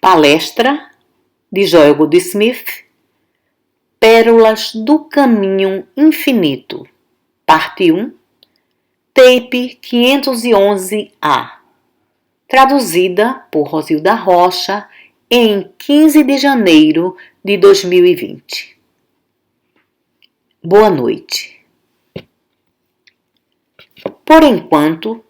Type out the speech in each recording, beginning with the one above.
Palestra de Joel Goldsmith, Pérolas do Caminho Infinito, Parte 1, Tape 511A, traduzida por Rosilda Rocha em 15 de janeiro de 2020. Boa noite. Por enquanto,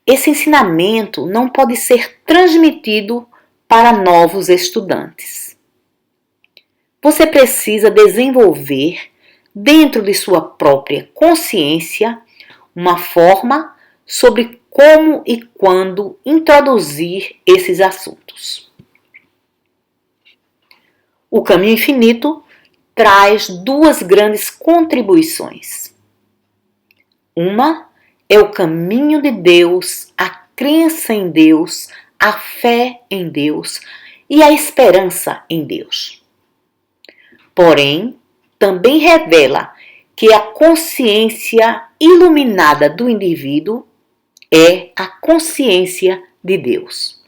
esse ensinamento não pode ser transmitido para novos estudantes. Você precisa desenvolver, dentro de sua própria consciência, uma forma sobre como e quando introduzir esses assuntos. O Caminho Infinito traz duas grandes contribuições. Uma é o caminho de Deus, a crença em Deus, a fé em Deus e a esperança em Deus. Porém, também revela que a consciência iluminada do indivíduo é a consciência de Deus.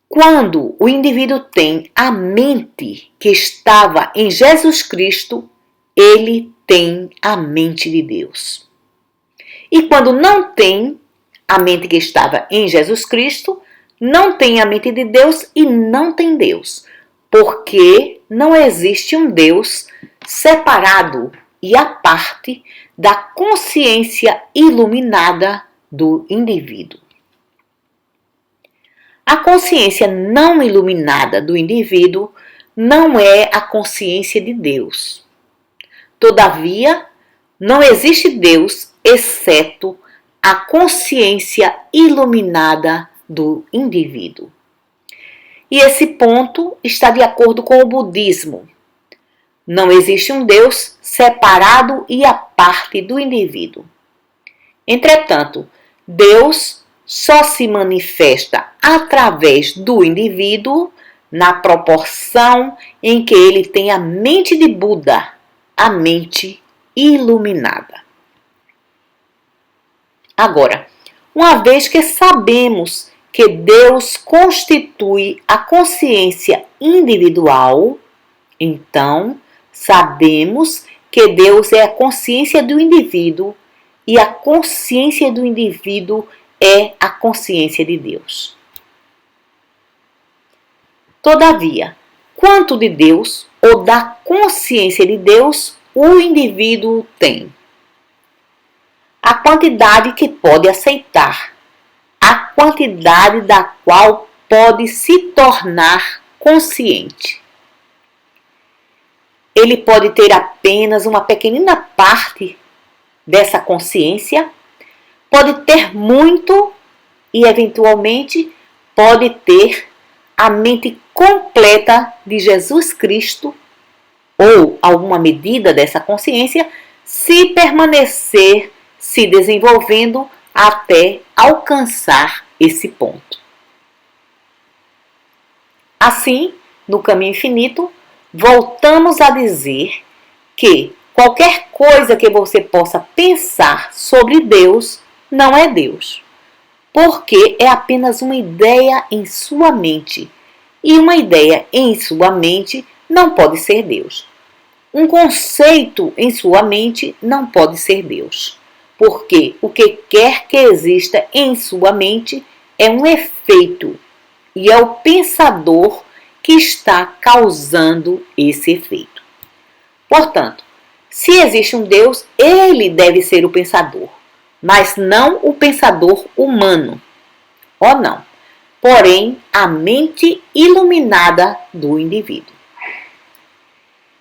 Quando o indivíduo tem a mente que estava em Jesus Cristo, ele tem a mente de Deus. E quando não tem a mente que estava em Jesus Cristo, não tem a mente de Deus e não tem Deus, porque não existe um Deus separado e à parte da consciência iluminada do indivíduo. A consciência não iluminada do indivíduo não é a consciência de Deus. Todavia, não existe Deus exceto a consciência iluminada do indivíduo. E esse ponto está de acordo com o budismo. Não existe um Deus separado e à parte do indivíduo. Entretanto, Deus só se manifesta através do indivíduo na proporção em que ele tem a mente de Buda, a mente iluminada. Agora, uma vez que sabemos que Deus constitui a consciência individual, então sabemos que Deus é a consciência do indivíduo e a consciência do indivíduo é a consciência de Deus. Todavia, quanto de Deus ou da consciência de Deus o indivíduo tem? A quantidade que pode aceitar, a quantidade da qual pode se tornar consciente. Ele pode ter apenas uma pequenina parte dessa consciência, pode ter muito e, eventualmente, pode ter a mente completa de Jesus Cristo ou alguma medida dessa consciência se permanecer se desenvolvendo até alcançar esse ponto. Assim, no Caminho Infinito, voltamos a dizer que qualquer coisa que você possa pensar sobre Deus não é Deus, porque é apenas uma ideia em sua mente, e uma ideia em sua mente não pode ser Deus. Um conceito em sua mente não pode ser Deus, porque o que quer que exista em sua mente é um efeito, e é o pensador que está causando esse efeito. Portanto, se existe um Deus, ele deve ser o pensador, mas não o pensador humano. Ou não, porém a mente iluminada do indivíduo.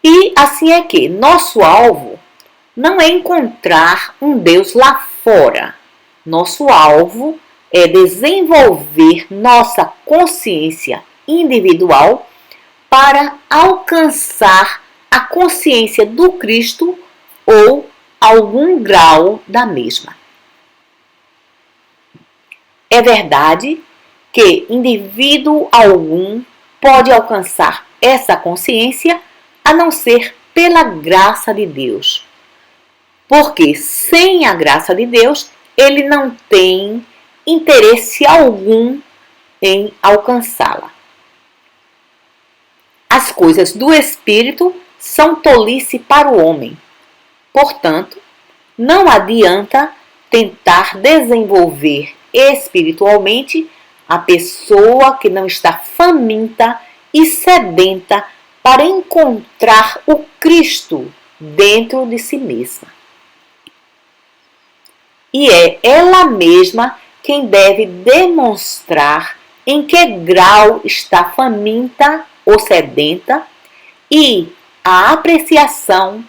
E assim é que nosso alvo não é encontrar um Deus lá fora. Nosso alvo é desenvolver nossa consciência individual para alcançar a consciência do Cristo ou algum grau da mesma. É verdade que indivíduo algum pode alcançar essa consciência a não ser pela graça de Deus. Porque sem a graça de Deus, ele não tem interesse algum em alcançá-la. As coisas do Espírito são tolice para o homem. Portanto, não adianta tentar desenvolver espiritualmente a pessoa que não está faminta e sedenta para encontrar o Cristo dentro de si mesma. E é ela mesma quem deve demonstrar em que grau está faminta ou sedenta e a apreciação,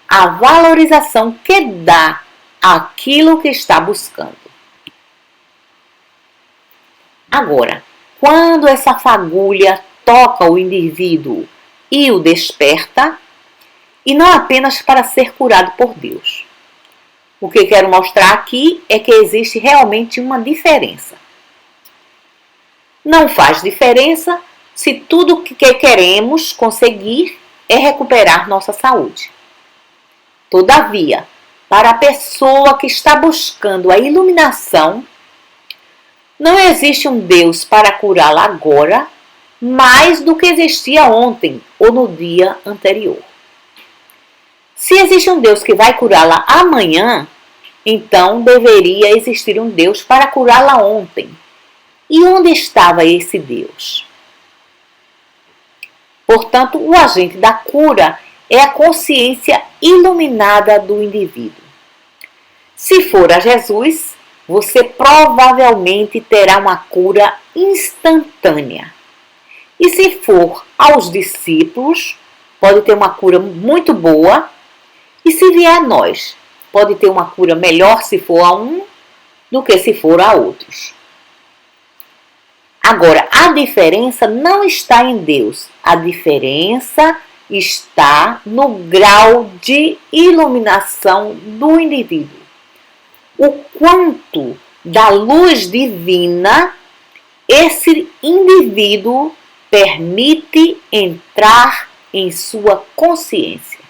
a valorização que dá àquilo que está buscando. Agora, quando essa fagulha toca o indivíduo e o desperta, e não apenas para ser curado por Deus. O que quero mostrar aqui é que existe realmente uma diferença. Não faz diferença se tudo o que queremos conseguir é recuperar nossa saúde. Todavia, para a pessoa que está buscando a iluminação, não existe um Deus para curá-la agora mais do que existia ontem ou no dia anterior. Se existe um Deus que vai curá-la amanhã, então deveria existir um Deus para curá-la ontem. E onde estava esse Deus? Portanto, o agente da cura é a consciência iluminada do indivíduo. Se for a Jesus, você provavelmente terá uma cura instantânea. E se for aos discípulos, pode ter uma cura muito boa. E se vier a nós, pode ter uma cura melhor se for a um do que se for a outros. Agora, a diferença não está em Deus. A diferença está no grau de iluminação do indivíduo. O quanto da luz divina esse indivíduo permite entrar em sua consciência.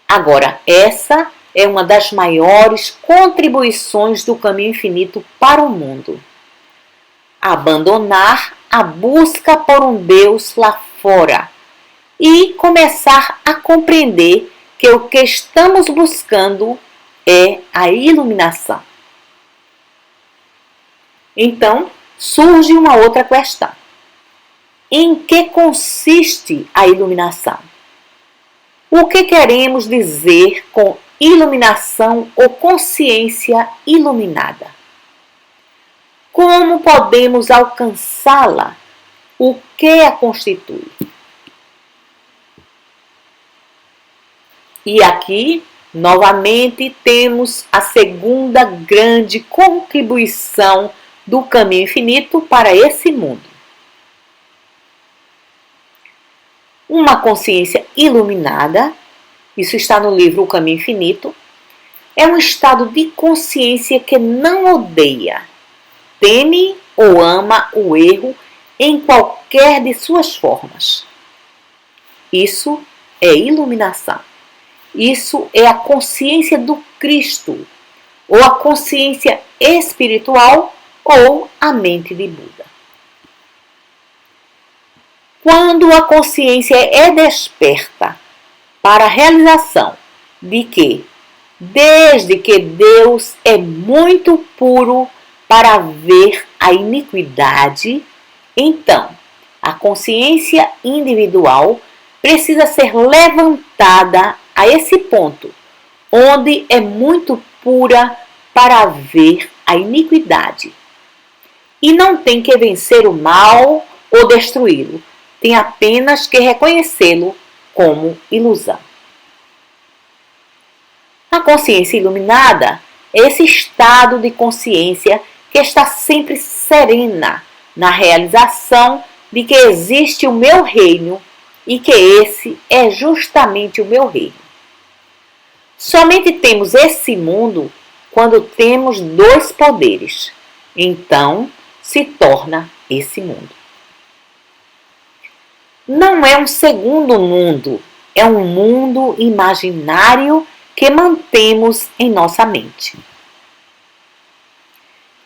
Agora, essa é uma das maiores contribuições do caminho infinito para o mundo. Abandonar a busca por um Deus lá fora e começar a compreender que o que estamos buscando é a iluminação. Então, surge uma outra questão. Em que consiste a iluminação? O que queremos dizer com iluminação ou consciência iluminada? Como podemos alcançá-la? O que a constitui? E aqui, novamente, temos a segunda grande contribuição do caminho infinito para esse mundo. Uma consciência iluminada, isso está no livro O Caminho Infinito, é um estado de consciência que não odeia, teme ou ama o erro em qualquer de suas formas. Isso é iluminação. Isso é a consciência do Cristo, ou a consciência espiritual, ou a mente de Buda. Quando a consciência é desperta para a realização de que, desde que Deus é muito puro para ver a iniquidade, então a consciência individual precisa ser levantada a esse ponto, onde é muito pura para ver a iniquidade. E não tem que vencer o mal ou destruí-lo, tem apenas que reconhecê-lo como ilusão. A consciência iluminada é esse estado de consciência que está sempre serena na realização de que existe o meu reino e que esse é justamente o meu reino. Somente temos esse mundo quando temos dois poderes. Então se torna esse mundo. Não é um segundo mundo, é um mundo imaginário que mantemos em nossa mente.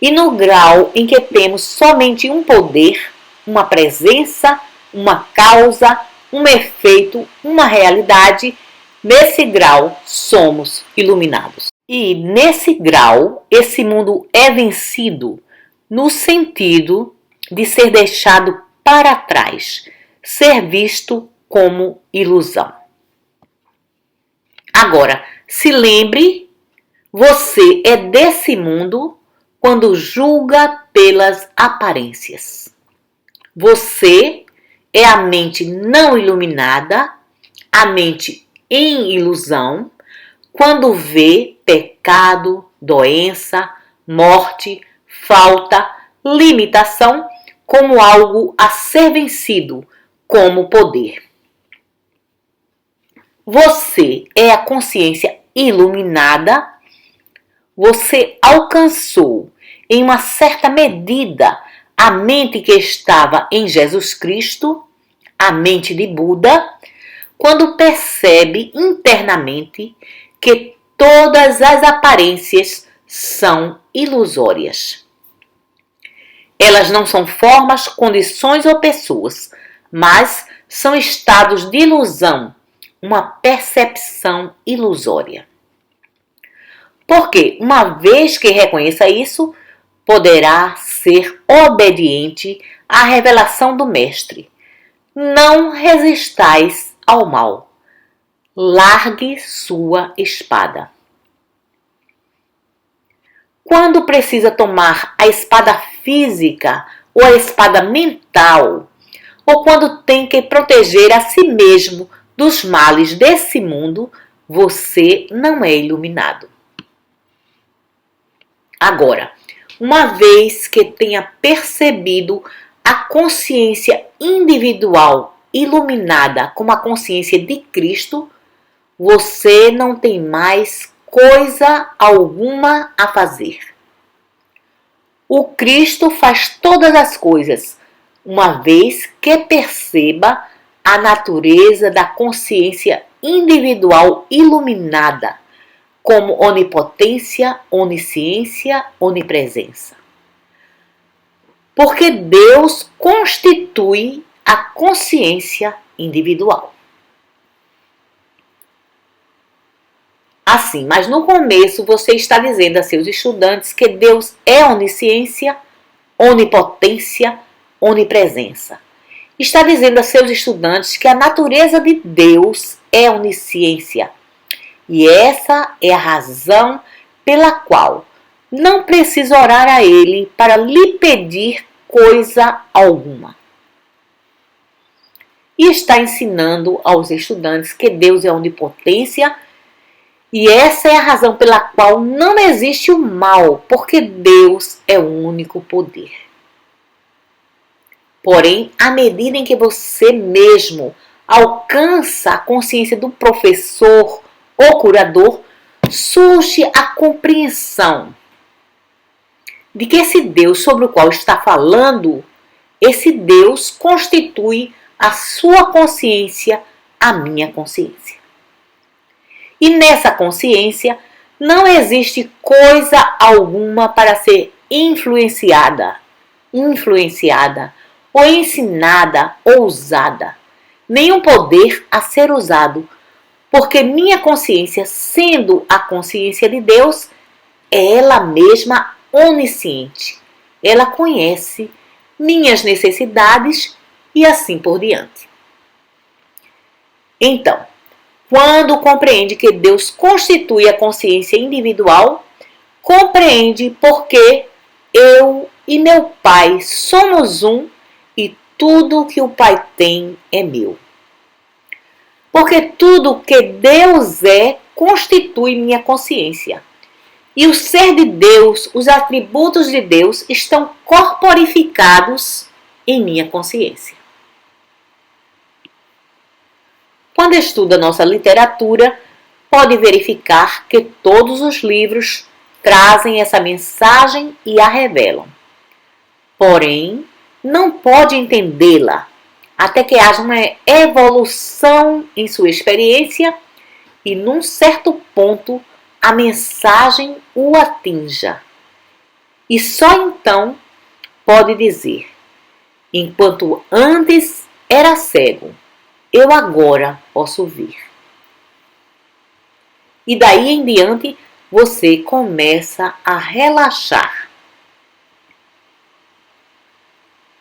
E no grau em que temos somente um poder, uma presença, uma causa, um efeito, uma realidade, nesse grau somos iluminados. E nesse grau, esse mundo é vencido no sentido de ser deixado para trás, ser visto como ilusão. Agora, se lembre, você é desse mundo quando julga pelas aparências. Você é a mente não iluminada, a mente em ilusão, quando vê pecado, doença, morte, falta, limitação como algo a ser vencido, como poder. Você é a consciência iluminada, você alcançou em uma certa medida a mente que estava em Jesus Cristo, a mente de Buda, quando percebe internamente que todas as aparências são ilusórias. Elas não são formas, condições ou pessoas, mas são estados de ilusão, uma percepção ilusória. Porque, uma vez que reconheça isso, poderá ser obediente à revelação do Mestre. Não resistais ao mal. Largue sua espada. Quando precisa tomar a espada física ou a espada mental, ou quando tem que proteger a si mesmo dos males desse mundo, você não é iluminado. Agora, uma vez que tenha percebido a consciência individual iluminada como a consciência de Cristo, você não tem mais coisa alguma a fazer. O Cristo faz todas as coisas, uma vez que perceba a natureza da consciência individual iluminada, como onipotência, onisciência, onipresença. Porque Deus constitui a consciência individual. Assim, mas no começo você está dizendo a seus estudantes que Deus é onisciência, onipotência, onipresença. Está dizendo a seus estudantes que a natureza de Deus é onisciência. E essa é a razão pela qual não precisa orar a Ele para lhe pedir coisa alguma. E está ensinando aos estudantes que Deus é onipotência, e essa é a razão pela qual não existe o mal, porque Deus é o único poder. Porém, à medida em que você mesmo alcança a consciência do professor ou curador, surge a compreensão de que esse Deus sobre o qual está falando, esse Deus constitui a sua consciência, a minha consciência. E nessa consciência não existe coisa alguma para ser influenciada ou ensinada ou usada. Nenhum poder a ser usado, porque minha consciência, sendo a consciência de Deus, é ela mesma onisciente. Ela conhece minhas necessidades e assim por diante. Então, quando compreende que Deus constitui a consciência individual, compreende porque eu e meu Pai somos um e tudo que o Pai tem é meu. Porque tudo que Deus é constitui minha consciência. E o ser de Deus, os atributos de Deus estão corporificados em minha consciência. Quando estuda nossa literatura, pode verificar que todos os livros trazem essa mensagem e a revelam. Porém, não pode entendê-la até que haja uma evolução em sua experiência e, num certo ponto, a mensagem o atinja. e só então pode dizer: enquanto antes era cego, eu agora posso ver. E daí em diante você começa a relaxar.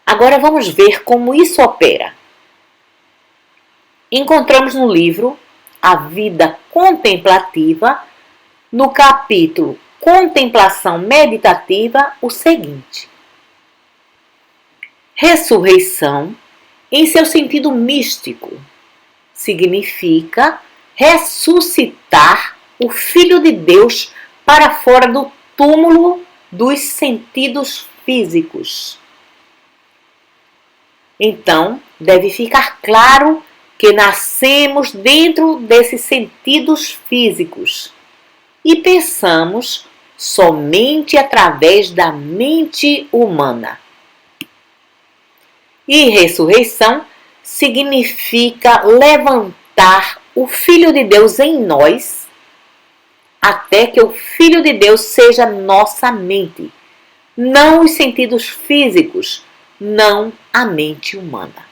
Agora vamos ver como isso opera. Encontramos no livro A Vida Contemplativa, no capítulo Contemplação Meditativa, o seguinte: ressurreição, em seu sentido místico, significa ressuscitar o Filho de Deus para fora do túmulo dos sentidos físicos. Então, deve ficar claro que nascemos dentro desses sentidos físicos e pensamos somente através da mente humana. E ressurreição significa levantar o Filho de Deus em nós, até que o Filho de Deus seja nossa mente, não os sentidos físicos, não a mente humana.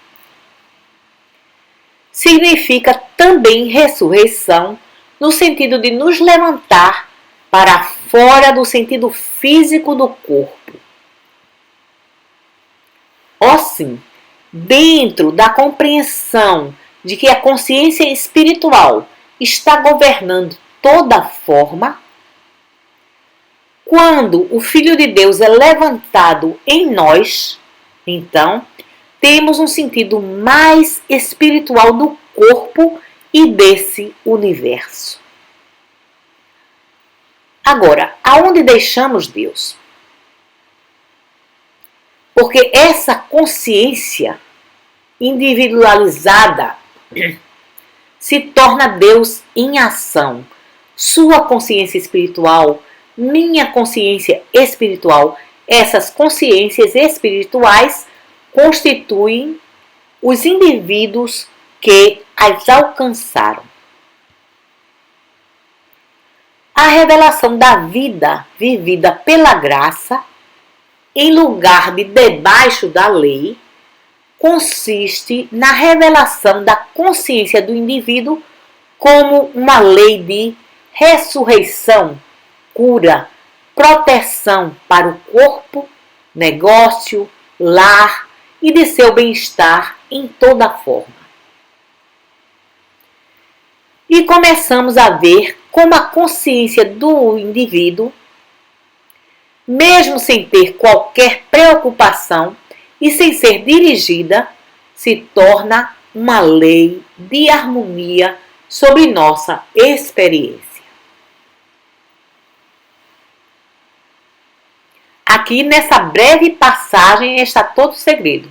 Significa também ressurreição no sentido de nos levantar para fora do sentido físico do corpo. Sim, dentro da compreensão de que a consciência espiritual está governando toda forma, quando o Filho de Deus é levantado em nós, então temos um sentido mais espiritual do corpo e desse universo. Agora, aonde deixamos Deus? Porque essa consciência individualizada se torna Deus em ação. Sua consciência espiritual, minha consciência espiritual, essas consciências espirituais constituem os indivíduos que as alcançaram. A revelação da vida vivida pela graça, em lugar de debaixo da lei, consiste na revelação da consciência do indivíduo como uma lei de ressurreição, cura, proteção para o corpo, negócio, lar e de seu bem-estar em toda forma. E começamos a ver como a consciência do indivíduo, mesmo sem ter qualquer preocupação e sem ser dirigida, se torna uma lei de harmonia sobre nossa experiência. Aqui nessa breve passagem está todo o segredo.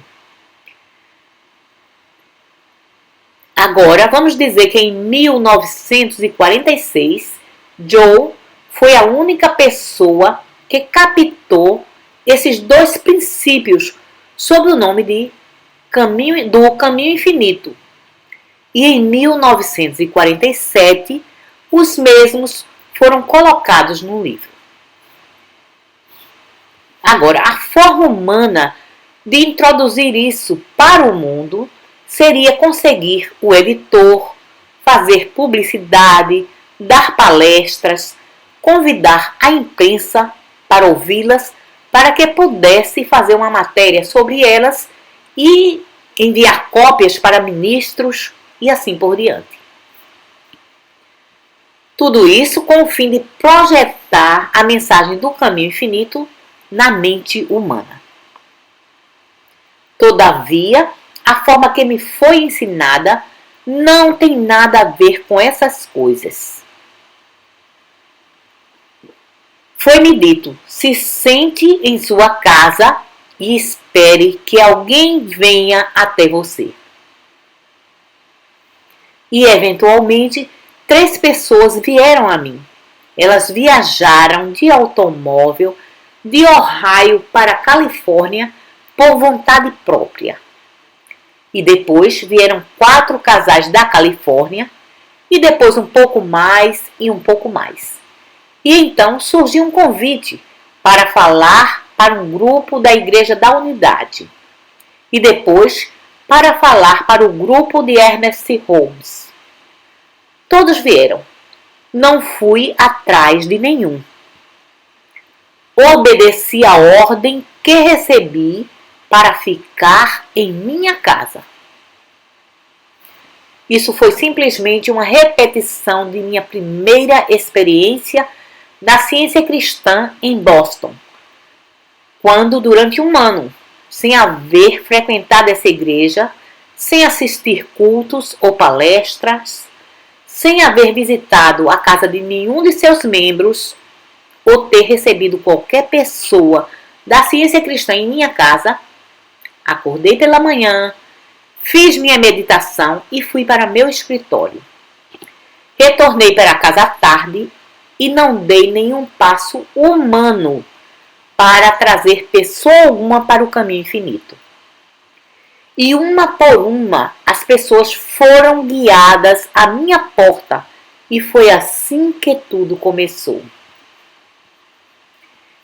Agora vamos dizer que em 1946, Joe foi a única pessoa que captou esses dois princípios sob o nome de do caminho infinito. E em 1947, os mesmos foram colocados no livro. Agora, a forma humana de introduzir isso para o mundo seria conseguir o editor, fazer publicidade, dar palestras, convidar a imprensa para ouvi-las, para que pudesse fazer uma matéria sobre elas e enviar cópias para ministros e assim por diante. Tudo isso com o fim de projetar a mensagem do caminho infinito na mente humana. Todavia, a forma que me foi ensinada não tem nada a ver com essas coisas. Foi-me dito: se sente em sua casa e espere que alguém venha até você. E eventualmente 3 pessoas vieram a mim. Elas viajaram de automóvel de Ohio para a Califórnia por vontade própria. E depois vieram 4 casais da Califórnia, e depois um pouco mais e um pouco mais. E então surgiu um convite para falar para um grupo da Igreja da Unidade e depois para falar para o grupo de Ernest Holmes. Todos vieram. Não fui atrás de nenhum. Obedeci a ordem que recebi para ficar em minha casa. Isso foi simplesmente uma repetição de minha primeira experiência na ciência cristã em Boston, quando durante um ano, sem haver frequentado essa igreja, sem assistir cultos ou palestras, sem haver visitado a casa de nenhum de seus membros ou ter recebido qualquer pessoa da ciência cristã em minha casa, acordei pela manhã, fiz minha meditação e fui para meu escritório. Retornei para casa à tarde e não dei nenhum passo humano para trazer pessoa alguma para o caminho infinito. E uma por uma, as pessoas foram guiadas à minha porta e foi assim que tudo começou.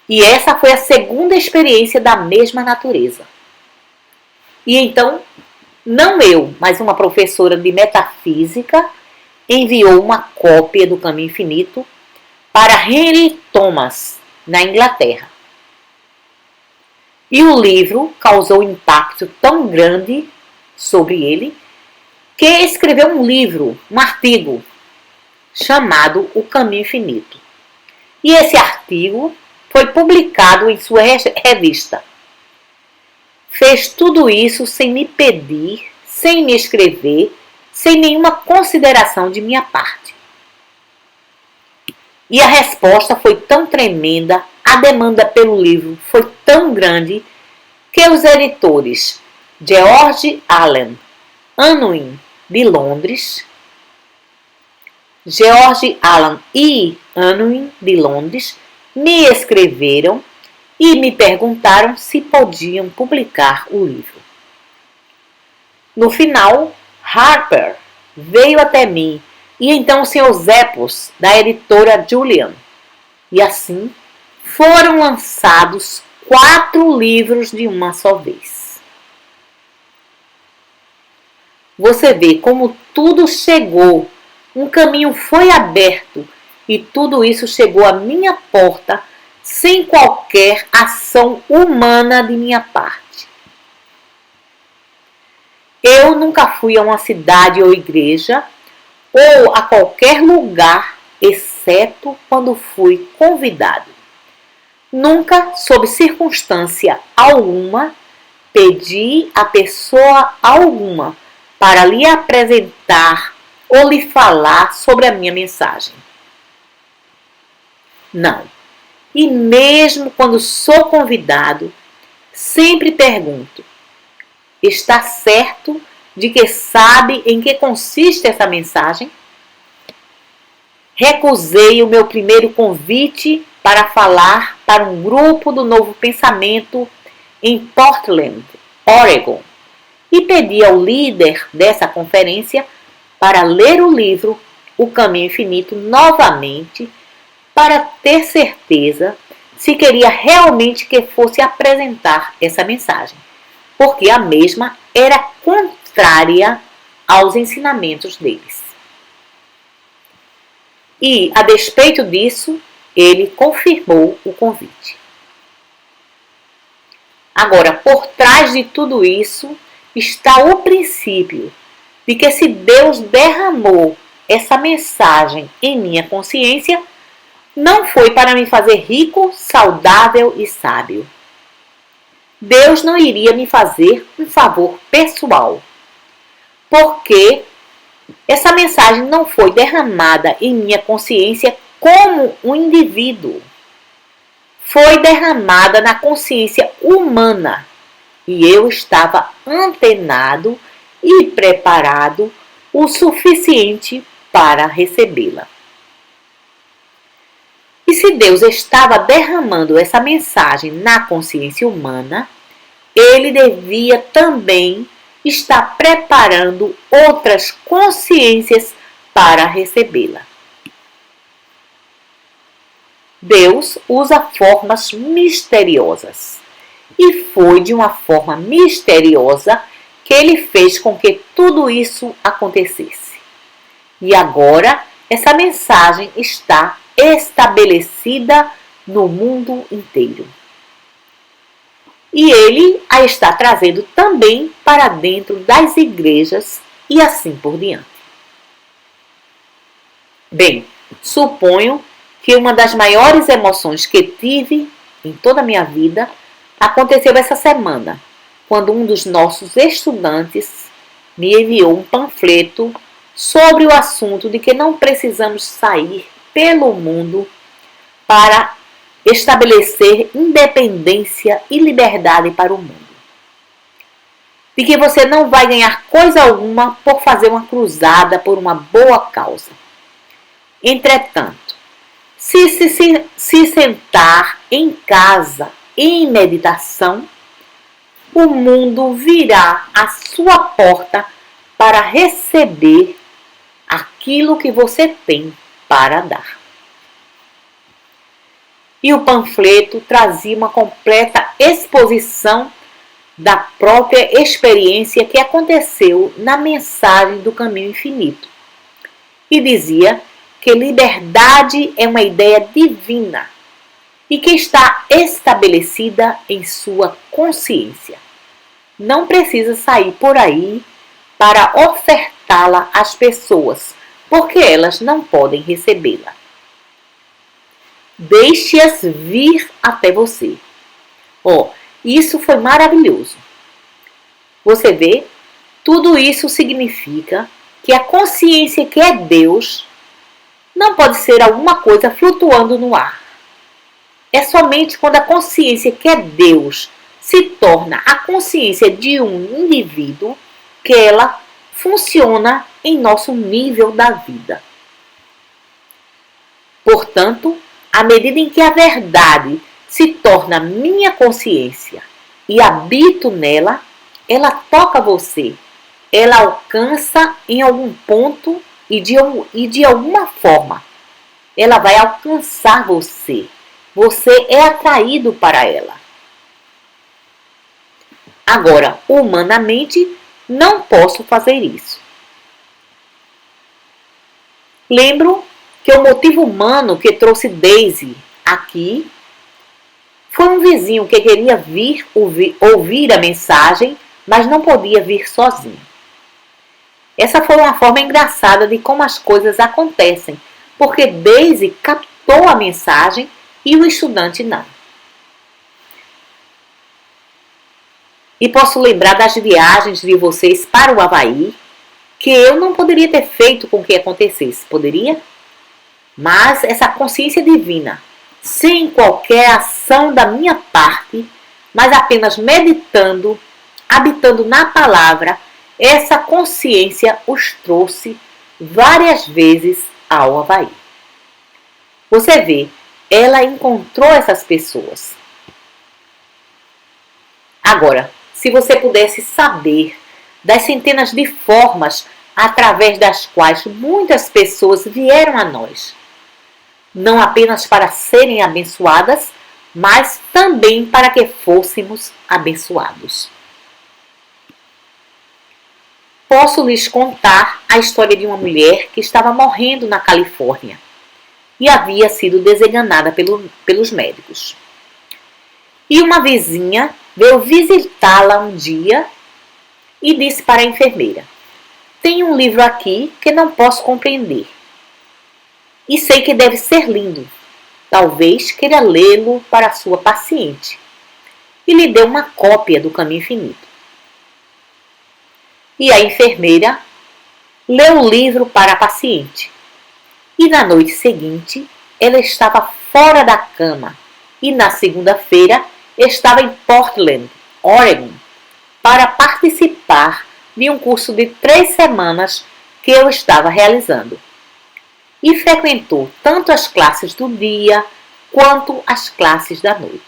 E essa foi a segunda experiência da mesma natureza. E então, não eu, mas uma professora de metafísica enviou uma cópia do Caminho Infinito para Henry Thomas, na Inglaterra. E o livro causou um impacto tão grande sobre ele que escreveu um livro, um artigo, chamado O Caminho Infinito. E esse artigo foi publicado em sua revista. Fez tudo isso sem me pedir, sem me escrever, sem nenhuma consideração de minha parte. E a resposta foi tão tremenda, a demanda pelo livro foi tão grande, que os editores George Allen Unwin, de Londres, George Allen e Unwin, de Londres, me escreveram e me perguntaram se podiam publicar o livro. No final, Harper veio até mim e então o Sr. Zeppos, da editora Julian. E assim foram lançados 4 livros de uma só vez. Você vê como tudo chegou, um caminho foi aberto e tudo isso chegou à minha porta sem qualquer ação humana de minha parte. Eu nunca fui a uma cidade ou igreja ou a qualquer lugar, exceto quando fui convidado. Nunca, sob circunstância alguma, pedi a pessoa alguma para lhe apresentar ou lhe falar sobre a minha mensagem. Não. E mesmo quando sou convidado, sempre pergunto: está certo de que sabe em que consiste essa mensagem? Recusei o meu primeiro convite para falar para um grupo do Novo Pensamento em Portland, Oregon, e pedi ao líder dessa conferência para ler o livro O Caminho Infinito novamente, para ter certeza se queria realmente que fosse apresentar essa mensagem, porque a mesma era contrária aos ensinamentos deles. E, a despeito disso, ele confirmou o convite. Agora, por trás de tudo isso está o princípio de que se Deus derramou essa mensagem em minha consciência, não foi para me fazer rico, saudável e sábio. Deus não iria me fazer um favor pessoal, porque essa mensagem não foi derramada em minha consciência como um indivíduo. Foi derramada na consciência humana e eu estava antenado e preparado o suficiente para recebê-la. E se Deus estava derramando essa mensagem na consciência humana, Ele devia também estar preparando outras consciências para recebê-la. Deus usa formas misteriosas. E foi de uma forma misteriosa que Ele fez com que tudo isso acontecesse. E agora, essa mensagem está estabelecida no mundo inteiro. E Ele a está trazendo também para dentro das igrejas e assim por diante. Bem, suponho que uma das maiores emoções que tive em toda a minha vida aconteceu essa semana, quando um dos nossos estudantes me enviou um panfleto sobre o assunto de que não precisamos sair pelo mundo para estabelecer independência e liberdade para o mundo. De que você não vai ganhar coisa alguma por fazer uma cruzada por uma boa causa. Entretanto, se sentar em casa em meditação, o mundo virá à sua porta para receber aquilo que você tem para dar. E o panfleto trazia uma completa exposição da própria experiência que aconteceu na mensagem do caminho infinito. E dizia que liberdade é uma ideia divina e que está estabelecida em sua consciência. Não precisa sair por aí para ofertá-la às pessoas, porque elas não podem recebê-la. Deixe-as vir até você. Isso foi maravilhoso. Você vê, tudo isso significa que a consciência que é Deus não pode ser alguma coisa flutuando no ar. É somente quando a consciência que é Deus se torna a consciência de um indivíduo que ela funciona em nosso nível da vida. Portanto, à medida em que a verdade se torna minha consciência e habito nela, ela toca você, ela alcança em algum ponto e de alguma forma ela vai alcançar você. Você é atraído para ela. Agora, humanamente, não posso fazer isso. Lembro que o motivo humano que trouxe Daisy aqui foi um vizinho que queria vir ouvir a mensagem, mas não podia vir sozinho. Essa foi uma forma engraçada de como as coisas acontecem, porque Daisy captou a mensagem e o estudante não. E posso lembrar das viagens de vocês para o Havaí, que eu não poderia ter feito com que acontecesse, poderia? Mas essa consciência divina, sem qualquer ação da minha parte, mas apenas meditando, habitando na palavra, essa consciência os trouxe várias vezes ao Havaí. Você vê, ela encontrou essas pessoas. Agora, se você pudesse saber das centenas de formas através das quais muitas pessoas vieram a nós, não apenas para serem abençoadas, mas também para que fôssemos abençoados. Posso lhes contar a história de uma mulher que estava morrendo na Califórnia e havia sido desenganada pelos médicos. E uma vizinha veio visitá-la um dia e disse para a enfermeira: "Tem um livro aqui que não posso compreender. E sei que deve ser lindo. Talvez queira lê-lo para a sua paciente." E lhe deu uma cópia do Caminho Infinito. E a enfermeira leu o livro para a paciente. E na noite seguinte, ela estava fora da cama. E na segunda-feira, estava em Portland, Oregon, para participar de um curso de 3 semanas que eu estava realizando. E frequentou tanto as classes do dia quanto as classes da noite.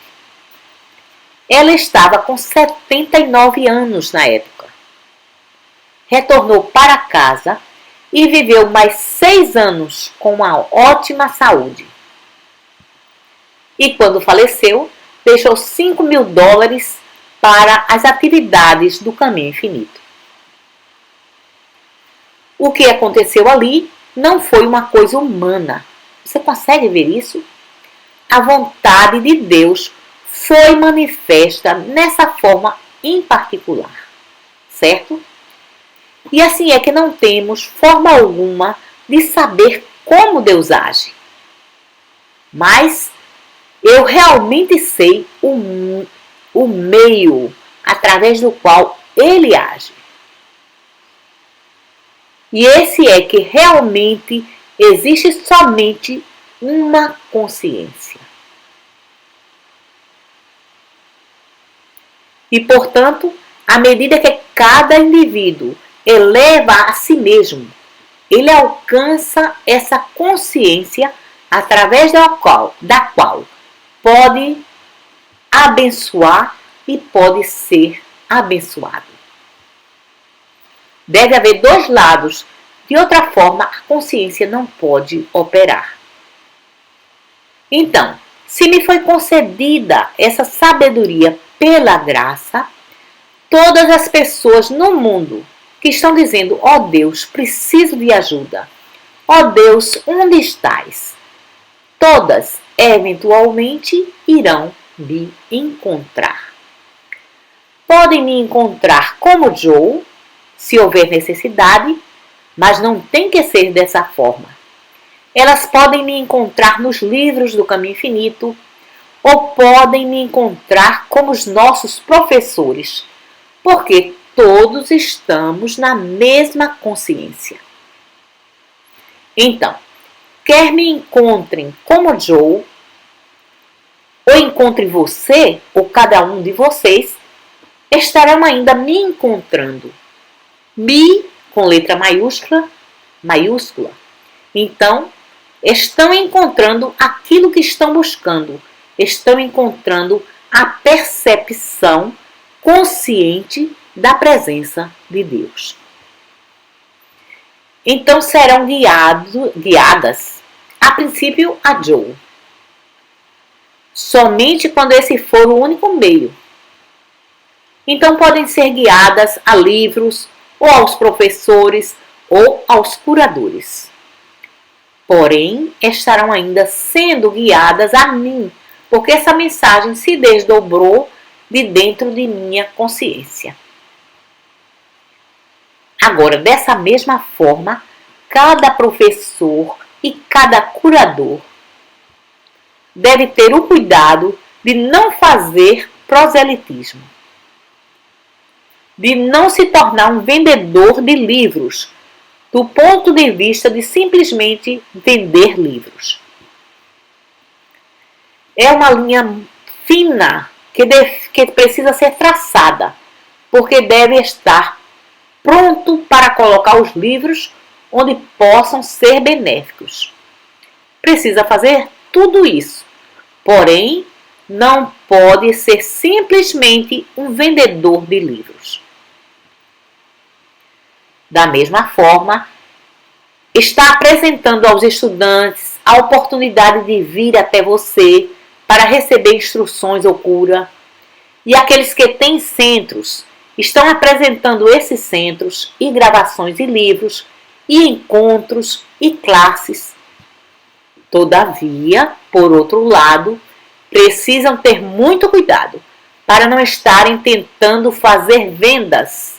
Ela estava com 79 anos na época. Retornou para casa e viveu mais 6 anos com uma ótima saúde. e quando faleceu, deixou $5.000 para as atividades do Caminho Infinito. O que aconteceu ali não foi uma coisa humana. Você consegue ver isso? A vontade de Deus foi manifesta nessa forma em particular, certo? E assim é que não temos forma alguma de saber como Deus age. Mas eu realmente sei o meio através do qual Ele age. E esse é que realmente existe somente uma consciência. E, portanto, à medida que cada indivíduo eleva a si mesmo, ele alcança essa consciência através da qual pode abençoar e pode ser abençoado. Deve haver dois lados, de outra forma a consciência não pode operar. Então, se me foi concedida essa sabedoria pela graça, todas as pessoas no mundo que estão dizendo: ó Deus, preciso de ajuda, ó Deus, onde estás? Todas eventualmente irão me encontrar. Podem me encontrar como Joe, se houver necessidade, mas não tem que ser dessa forma. Elas podem me encontrar nos livros do Caminho Infinito, ou podem me encontrar como os nossos professores, porque todos estamos na mesma consciência. Então, quer me encontrem como Joe, ou encontrem você, ou cada um de vocês, estarão ainda me encontrando. Me com letra maiúscula. Então, estão encontrando aquilo que estão buscando. Estão encontrando a percepção consciente da presença de Deus. Então serão guiadas, a princípio, a Joe. Somente quando esse for o único meio. Então podem ser guiadas a livros, ou aos professores, ou aos curadores. Porém, estarão ainda sendo guiadas a mim, porque essa mensagem se desdobrou de dentro de minha consciência. Agora, dessa mesma forma, cada professor e cada curador deve ter o cuidado de não fazer proselitismo, de não se tornar um vendedor de livros, do ponto de vista de simplesmente vender livros. É uma linha fina que precisa ser traçada, porque deve estar pronto para colocar os livros onde possam ser benéficos. Precisa fazer tudo isso, porém não pode ser simplesmente um vendedor de livros. Da mesma forma, está apresentando aos estudantes a oportunidade de vir até você para receber instruções ou cura. E aqueles que têm centros estão apresentando esses centros e gravações e livros e encontros e classes. Todavia, por outro lado, precisam ter muito cuidado para não estarem tentando fazer vendas,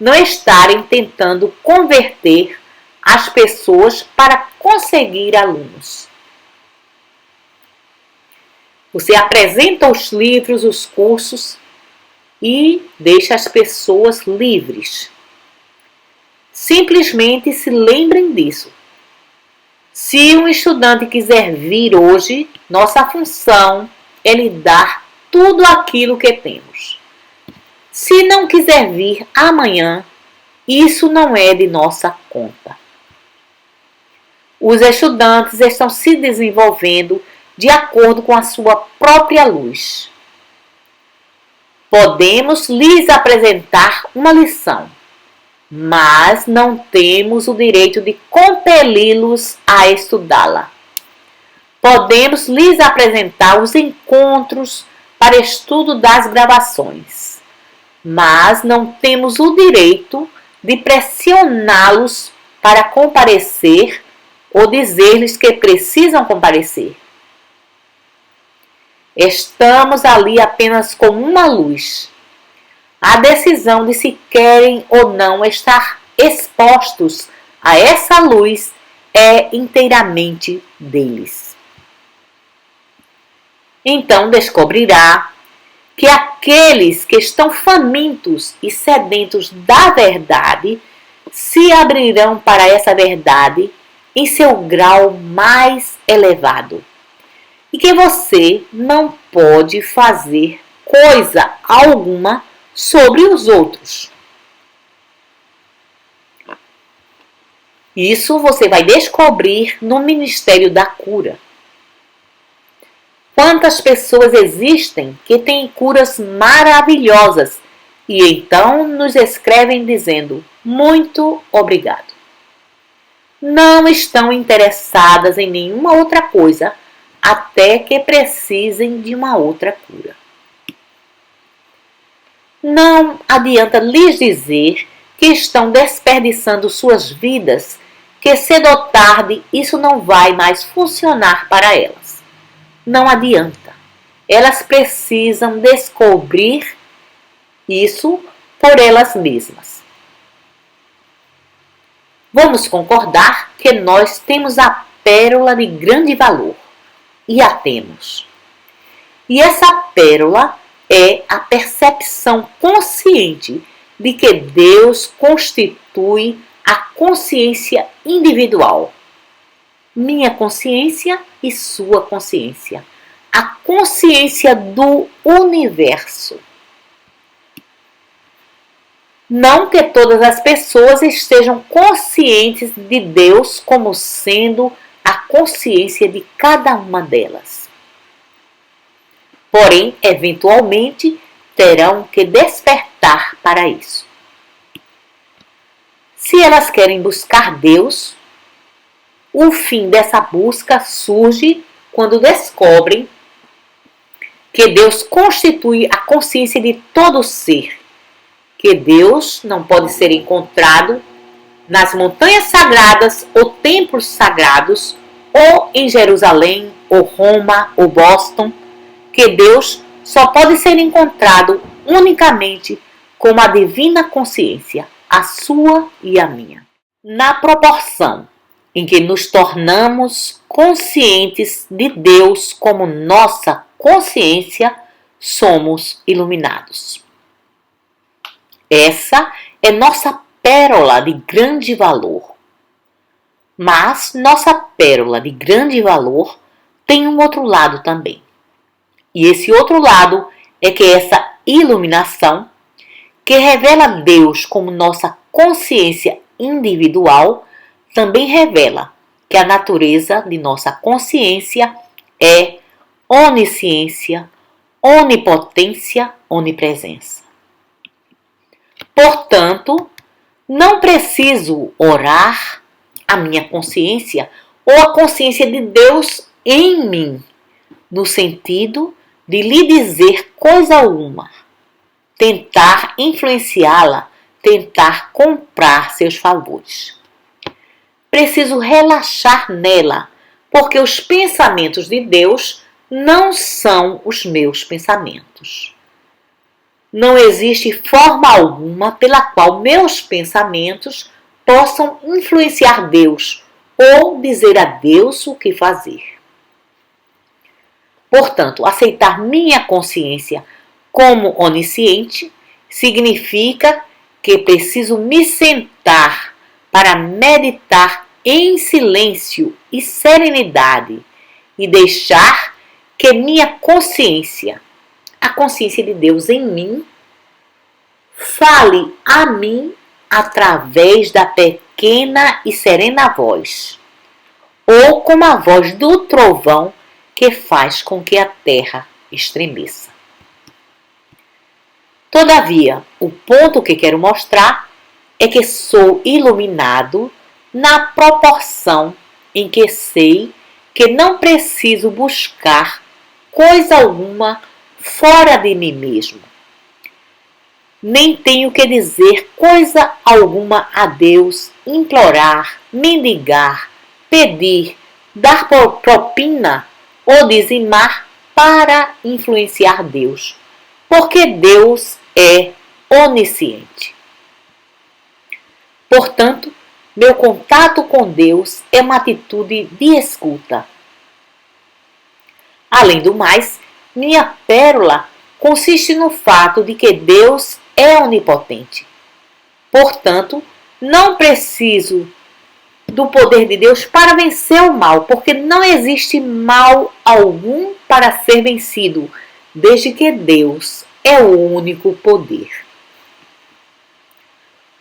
não estarem tentando converter as pessoas para conseguir alunos. Você apresenta os livros, os cursos e deixa as pessoas livres. Simplesmente se lembrem disso. Se um estudante quiser vir hoje, nossa função é lhe dar tudo aquilo que temos. Se não quiser vir amanhã, isso não é de nossa conta. Os estudantes estão se desenvolvendo de acordo com a sua própria luz. Podemos lhes apresentar uma lição, mas não temos o direito de compeli-los a estudá-la. podemos lhes apresentar os encontros para estudo das gravações, mas não temos o direito de pressioná-los para comparecer ou dizer-lhes que precisam comparecer. Estamos ali apenas como uma luz. A decisão de se querem ou não estar expostos a essa luz é inteiramente deles. Então descobrirá que aqueles que estão famintos e sedentos da verdade se abrirão para essa verdade em seu grau mais elevado. E que você não pode fazer coisa alguma sobre os outros. Isso você vai descobrir no Ministério da Cura. Quantas pessoas existem que têm curas maravilhosas e então nos escrevem dizendo: muito obrigado. Não estão interessadas em nenhuma outra coisa até que precisem de uma outra cura. Não adianta lhes dizer que estão desperdiçando suas vidas, que cedo ou tarde isso não vai mais funcionar para elas. Não adianta. Elas precisam descobrir isso por elas mesmas. Vamos concordar que nós temos a pérola de grande valor. E a temos. E essa pérola é a percepção consciente de que Deus constitui a consciência individual. Minha consciência e sua consciência. A consciência do universo. Não que todas as pessoas estejam conscientes de Deus como sendo a consciência de cada uma delas. Porém, eventualmente, terão que despertar para isso. Se elas querem buscar Deus, o fim dessa busca surge quando descobrem que Deus constitui a consciência de todo ser, que Deus não pode ser encontrado nas montanhas sagradas ou templos sagrados, ou em Jerusalém, ou Roma, ou Boston, que Deus só pode ser encontrado unicamente como a divina consciência, a sua e a minha. Na proporção em que nos tornamos conscientes de Deus como nossa consciência, somos iluminados. Essa é nossa pérola de grande valor. Mas nossa pérola de grande valor tem um outro lado também. E esse outro lado é que essa iluminação, que revela Deus como nossa consciência individual, também revela que a natureza de nossa consciência é onisciência, onipotência, onipresença. Portanto, não preciso orar a minha consciência ou a consciência de Deus em mim, no sentido de lhe dizer coisa alguma, tentar influenciá-la, tentar comprar seus favores. Preciso relaxar nela, porque os pensamentos de Deus não são os meus pensamentos. Não existe forma alguma pela qual meus pensamentos possam influenciar Deus ou dizer a Deus o que fazer. Portanto, aceitar minha consciência como onisciente significa que preciso me sentar para meditar em silêncio e serenidade e deixar que minha consciência, a consciência de Deus em mim, fale a mim através da pequena e serena voz, ou como a voz do trovão que faz com que a terra estremeça. Todavia, o ponto que quero mostrar é que sou iluminado na proporção em que sei que não preciso buscar coisa alguma fora de mim mesmo. Nem tenho que dizer coisa alguma a Deus, implorar, mendigar, pedir, dar propina ou dizimar para influenciar Deus, porque Deus é onisciente. Portanto, meu contato com Deus é uma atitude de escuta. Além do mais, minha pérola consiste no fato de que Deus é onipotente. Portanto, não preciso do poder de Deus para vencer o mal, porque não existe mal algum para ser vencido, desde que Deus é o único poder.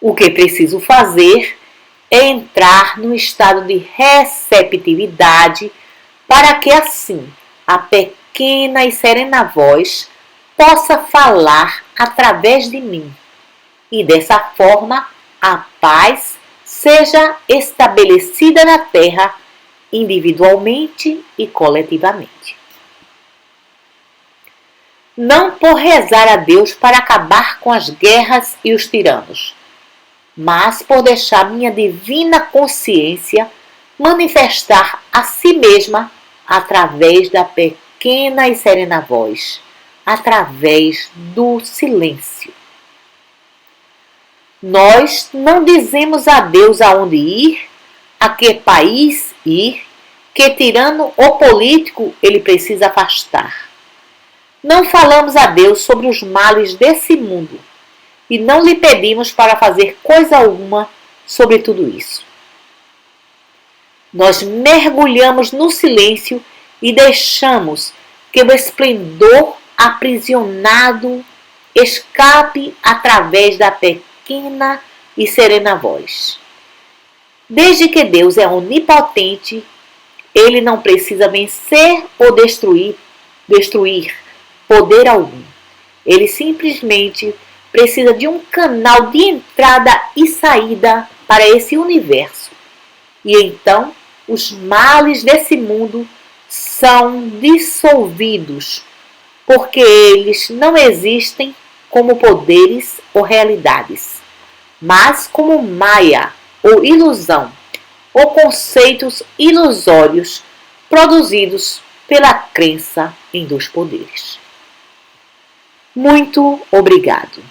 O que preciso fazer é entrar no estado de receptividade para que assim a pequena e serena voz possa falar através de mim e dessa forma a paz seja estabelecida na terra individualmente e coletivamente. Não por rezar a Deus para acabar com as guerras e os tiranos, mas por deixar minha divina consciência manifestar a si mesma através da pequena e serena voz, através do silêncio. Nós não dizemos a Deus aonde ir, a que país ir, que tirano ou político ele precisa afastar. Não falamos a Deus sobre os males desse mundo e não lhe pedimos para fazer coisa alguma sobre tudo isso. Nós mergulhamos no silêncio e deixamos que o esplendor aprisionado escape através da pequena e serena voz. Desde que Deus é onipotente, ele não precisa vencer ou destruir poder algum. Ele simplesmente precisa de um canal de entrada e saída para esse universo. E então, os males desse mundo são dissolvidos, porque eles não existem como poderes ou realidades, mas como maia ou ilusão, ou conceitos ilusórios produzidos pela crença em dois poderes. Muito obrigado.